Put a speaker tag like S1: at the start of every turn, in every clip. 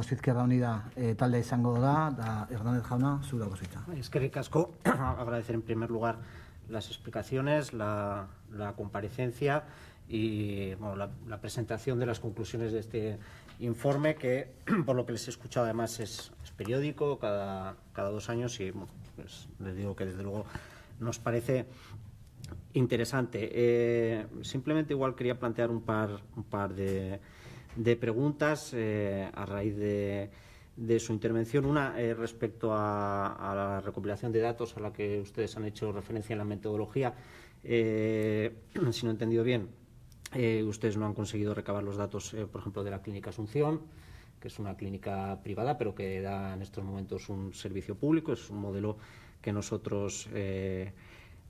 S1: Donostia Izquierda Unida taldea izango da Hernández jauna, zure gozitza.
S2: Eskerrik asko, agradecer en primer lugar las explicaciones, la comparecencia y bueno, la presentación de las conclusiones de este informe que, por lo que les he escuchado, además es periódico, cada 2 años y bueno, pues les digo que desde luego nos parece interesante. Simplemente igual quería plantear un par de preguntas a raíz de su intervención. Una respecto a la recopilación de datos a la que ustedes han hecho referencia en la metodología. Si no he entendido bien, ustedes no han conseguido recabar los datos, por ejemplo, de la Clínica Asunción, que es una clínica privada, pero que da en estos momentos un servicio público. Es un modelo que nosotros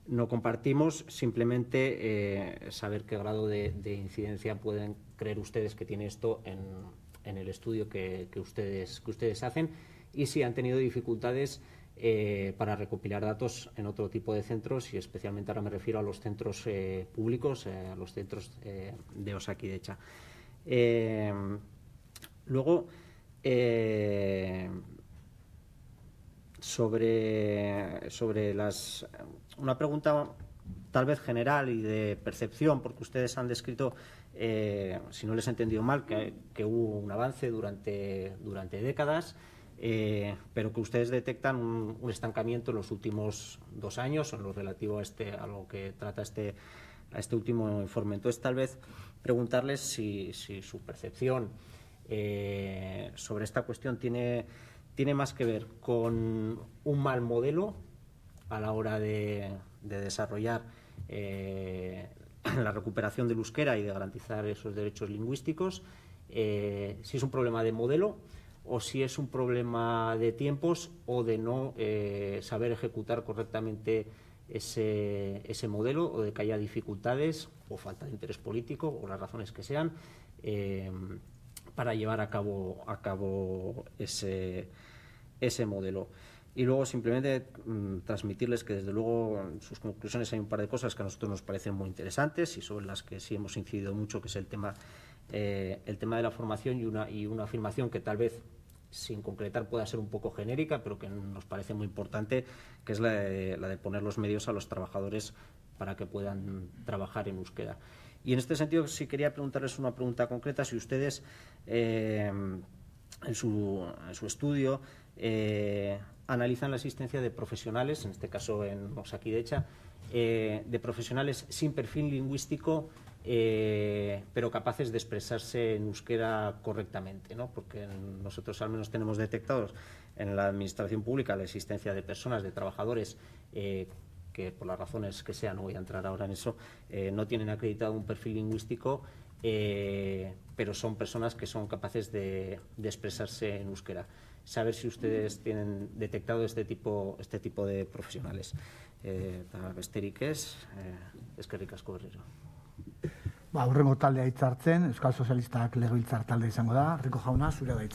S2: no compartimos. Simplemente saber qué grado de incidencia pueden creer ustedes que tiene esto en el estudio que ustedes hacen, y si han tenido dificultades para recopilar datos en otro tipo de centros, y especialmente ahora me refiero a los centros públicos, a los centros de Osakidetza. Luego, sobre una pregunta tal vez general y de percepción, porque ustedes han descrito, si no les he entendido mal, que hubo un avance durante décadas, pero que ustedes detectan un estancamiento en los últimos 2 años en lo relativo a lo que trata a este último informe. Entonces, tal vez preguntarles si su percepción sobre esta cuestión tiene más que ver con un mal modelo a la hora de desarrollar la recuperación del euskera y de garantizar esos derechos lingüísticos, si es un problema de modelo o si es un problema de tiempos o de no saber ejecutar correctamente ese modelo, o de que haya dificultades o falta de interés político o las razones que sean para llevar a cabo ese modelo. Y luego simplemente transmitirles que desde luego en sus conclusiones hay un par de cosas que a nosotros nos parecen muy interesantes y sobre las que sí hemos incidido mucho, que es el tema de la formación y una afirmación que tal vez sin concretar pueda ser un poco genérica, pero que nos parece muy importante, que es la de poner los medios a los trabajadores para que puedan trabajar en euskera. Y en este sentido sí quería preguntarles una pregunta concreta: si ustedes en su estudio analizan la existencia de profesionales, en este caso en Osakidetza, de profesionales sin perfil lingüístico, pero capaces de expresarse en euskera correctamente, ¿no? Porque nosotros al menos tenemos detectados en la administración pública la existencia de personas, de trabajadores que por las razones que sean, no voy a entrar ahora en eso, no tienen acreditado un perfil lingüístico, pero son personas que son capaces de expresarse en euskera. Saber si ustedes tienen detectado este tipo de profesionales. Besterik ez, eskerrik asko berriro.
S1: Hurrengo taldea hitza hartzen, Euskal Sozialistak legebiltzar talde izango da. Rico jauna, zurea da hitza.